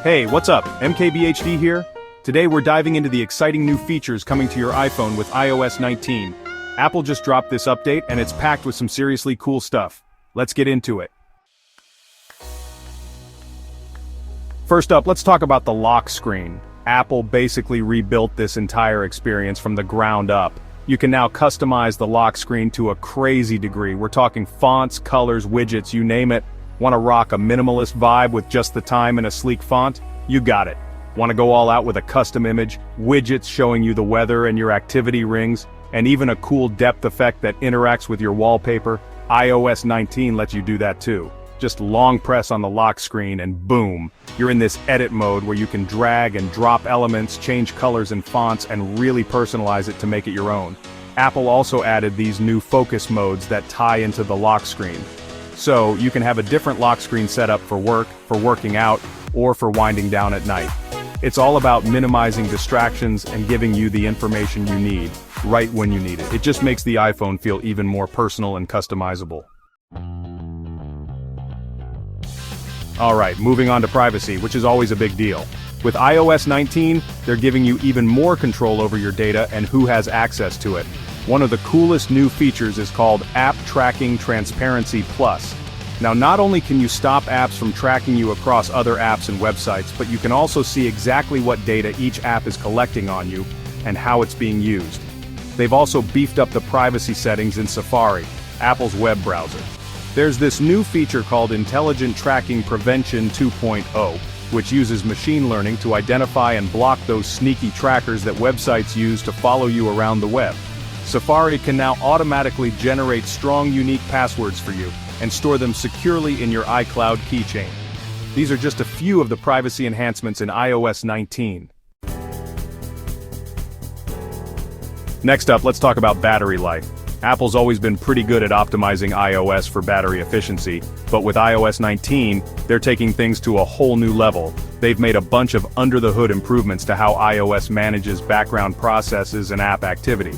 Hey, what's up? MKBHD here. Today we're diving into the exciting new features coming to your iPhone with iOS 19. Apple just dropped this update and it's packed with some seriously cool stuff. Let's get into it. First up, let's talk about the lock screen. Apple basically rebuilt this entire experience from the ground up. You can now customize the lock screen to a crazy degree. We're talking fonts, colors, widgets, you name it. Want to rock a minimalist vibe with just the time and a sleek font? You got it. Want to go all out with a custom image, widgets showing you the weather and your activity rings, and even a cool depth effect that interacts with your wallpaper? iOS 19 lets you do that too. Just long press on the lock screen and boom, you're in this edit mode where you can drag and drop elements, change colors and fonts, and really personalize it to make it your own. Apple also added these new focus modes that tie into the lock screen. So you can have a different lock screen setup for work, for working out, or for winding down at night. It's all about minimizing distractions and giving you the information you need, right when you need it. It just makes the iPhone feel even more personal and customizable. Alright, moving on to privacy, which is always a big deal. With iOS 19, they're giving you even more control over your data and who has access to it. One of the coolest new features is called App Tracking Transparency Plus. Now, not only can you stop apps from tracking you across other apps and websites, but you can also see exactly what data each app is collecting on you and how it's being used. They've also beefed up the privacy settings in Safari, Apple's web browser. There's this new feature called Intelligent Tracking Prevention 2.0, which uses machine learning to identify and block those sneaky trackers that websites use to follow you around the web. Safari can now automatically generate strong, unique passwords for you and store them securely in your iCloud keychain. These are just a few of the privacy enhancements in iOS 19. Next up, let's talk about battery life. Apple's always been pretty good at optimizing iOS for battery efficiency, but with iOS 19, they're taking things to a whole new level. They've made a bunch of under-the-hood improvements to how iOS manages background processes and app activity.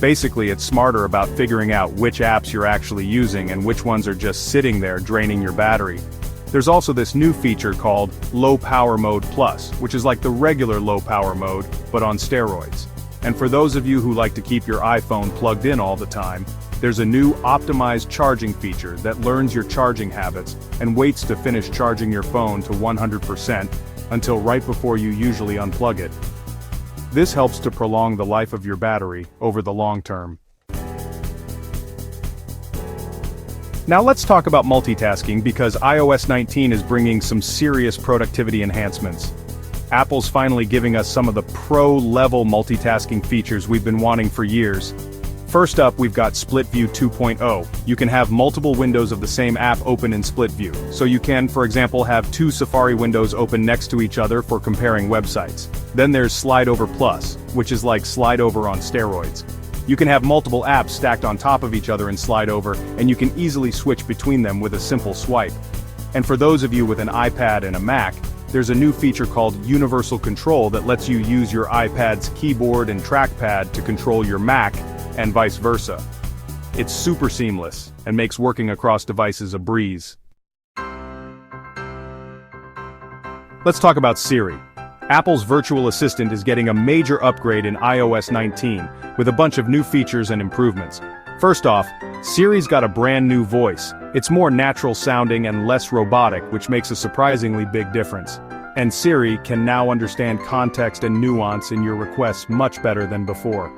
Basically, it's smarter about figuring out which apps you're actually using and which ones are just sitting there draining your battery. There's also this new feature called Low Power Mode Plus, which is like the regular low power mode, but on steroids. And for those of you who like to keep your iPhone plugged in all the time, there's a new optimized charging feature that learns your charging habits and waits to finish charging your phone to 100% until right before you usually unplug it. This helps to prolong the life of your battery over the long term. Now let's talk about multitasking because iOS 19 is bringing some serious productivity enhancements. Apple's finally giving us some of the pro-level multitasking features we've been wanting for years. First up, we've got Split View 2.0. You can have multiple windows of the same app open in split view. So you can, for example, have two Safari windows open next to each other for comparing websites. Then there's Slide Over Plus, which is like Slide Over on steroids. You can have multiple apps stacked on top of each other in Slide Over, and you can easily switch between them with a simple swipe. And for those of you with an iPad and a Mac, there's a new feature called Universal Control that lets you use your iPad's keyboard and trackpad to control your Mac, and vice versa. It's super seamless, and makes working across devices a breeze. Let's talk about Siri. Apple's virtual assistant is getting a major upgrade in iOS 19, with a bunch of new features and improvements. First off, Siri's got a brand new voice. It's more natural sounding and less robotic, which makes a surprisingly big difference. And Siri can now understand context and nuance in your requests much better than before.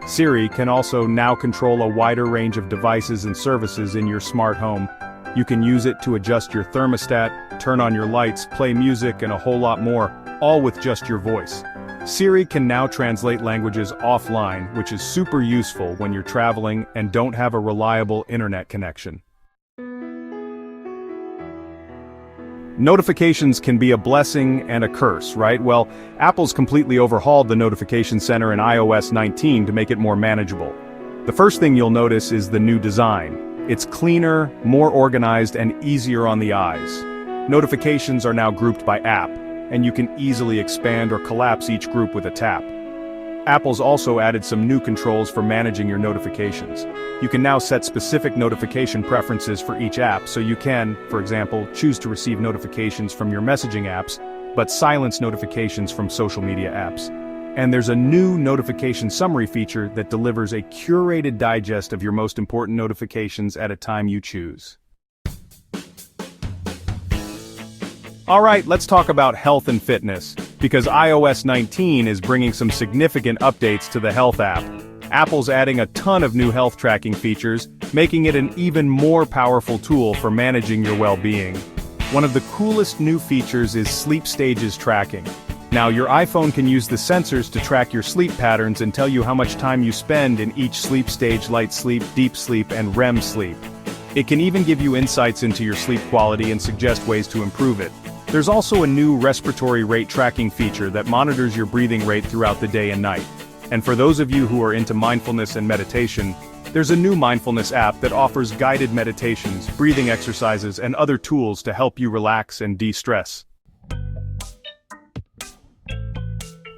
Siri can also now control a wider range of devices and services in your smart home. You can use it to adjust your thermostat, turn on your lights, play music, and a whole lot more, all with just your voice. Siri can now translate languages offline, which is super useful when you're traveling and don't have a reliable internet connection. Notifications can be a blessing and a curse, right? Well, Apple's completely overhauled the notification center in iOS 19 to make it more manageable. The first thing you'll notice is the new design. It's cleaner, more organized, and easier on the eyes. Notifications are now grouped by app, and you can easily expand or collapse each group with a tap. Apple's also added some new controls for managing your notifications. You can now set specific notification preferences for each app, so you can, for example, choose to receive notifications from your messaging apps, but silence notifications from social media apps. And there's a new notification summary feature that delivers a curated digest of your most important notifications at a time you choose. Alright, let's talk about health and fitness, because iOS 19 is bringing some significant updates to the Health app. Apple's adding a ton of new health tracking features, making it an even more powerful tool for managing your well-being. One of the coolest new features is sleep stages tracking. Now, your iPhone can use the sensors to track your sleep patterns and tell you how much time you spend in each sleep stage: light sleep, deep sleep, and REM sleep. It can even give you insights into your sleep quality and suggest ways to improve it. There's also a new respiratory rate tracking feature that monitors your breathing rate throughout the day and night. And for those of you who are into mindfulness and meditation, there's a new mindfulness app that offers guided meditations, breathing exercises, and other tools to help you relax and de-stress.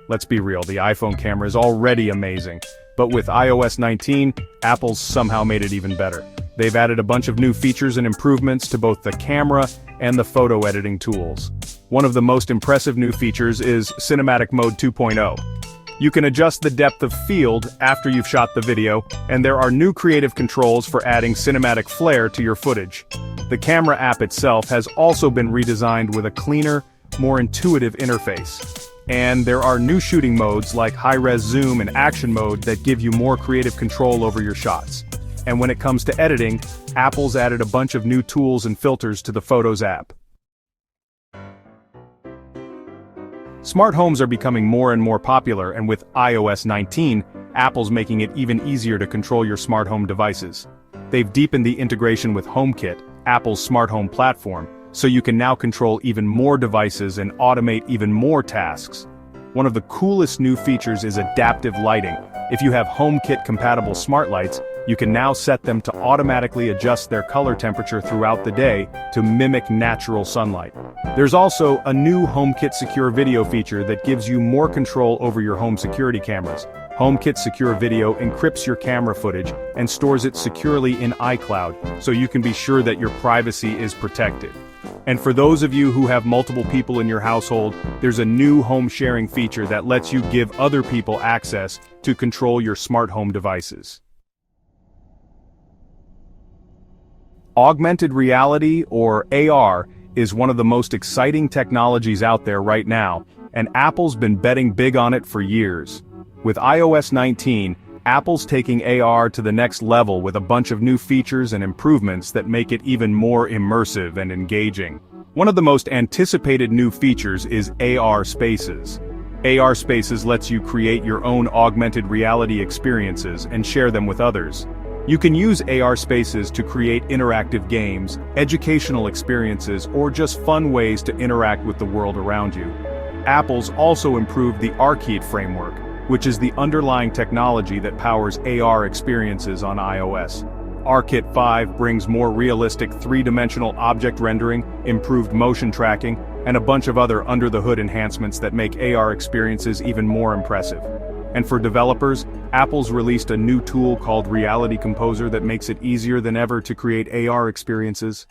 Let's be real, the iPhone camera is already amazing. But with iOS 19, Apple's somehow made it even better. They've added a bunch of new features and improvements to both the camera and the photo editing tools. One of the most impressive new features is Cinematic Mode 2.0. You can adjust the depth of field after you've shot the video, and there are new creative controls for adding cinematic flair to your footage. The camera app itself has also been redesigned with a cleaner, more intuitive interface. And there are new shooting modes like high-res zoom and action mode that give you more creative control over your shots. And when it comes to editing, Apple's added a bunch of new tools and filters to the Photos app. Smart homes are becoming more and more popular, and with iOS 19, Apple's making it even easier to control your smart home devices. They've deepened the integration with HomeKit, Apple's smart home platform, so you can now control even more devices and automate even more tasks. One of the coolest new features is adaptive lighting. If you have HomeKit-compatible smart lights, you can now set them to automatically adjust their color temperature throughout the day to mimic natural sunlight. There's also a new HomeKit Secure Video feature that gives you more control over your home security cameras. HomeKit Secure Video encrypts your camera footage and stores it securely in iCloud, so you can be sure that your privacy is protected. And for those of you who have multiple people in your household, there's a new home sharing feature that lets you give other people access to control your smart home devices. Augmented reality, or AR, is one of the most exciting technologies out there right now, and Apple's been betting big on it for years. With iOS 19, Apple's taking AR to the next level with a bunch of new features and improvements that make it even more immersive and engaging. One of the most anticipated new features is AR Spaces. AR Spaces lets you create your own augmented reality experiences and share them with others. You can use AR Spaces to create interactive games, educational experiences, or just fun ways to interact with the world around you. Apple's also improved the ARKit framework, which is the underlying technology that powers AR experiences on iOS. ARKit 5 brings more realistic three-dimensional object rendering, improved motion tracking, and a bunch of other under-the-hood enhancements that make AR experiences even more impressive. And for developers, Apple's released a new tool called Reality Composer that makes it easier than ever to create AR experiences.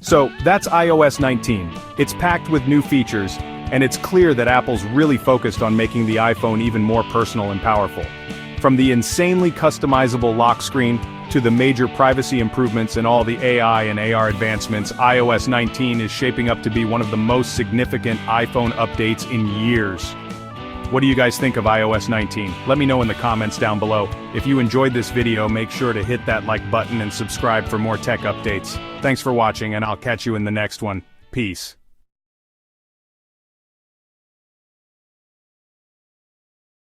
So, that's iOS 19. It's packed with new features, and it's clear that Apple's really focused on making the iPhone even more personal and powerful. From the insanely customizable lock screen, to the major privacy improvements and all the AI and AR advancements, iOS 19 is shaping up to be one of the most significant iPhone updates in years. What do you guys think of iOS 19? Let me know in the comments down below. If you enjoyed this video, make sure to hit that like button and subscribe for more tech updates. Thanks for watching, and I'll catch you in the next one. Peace.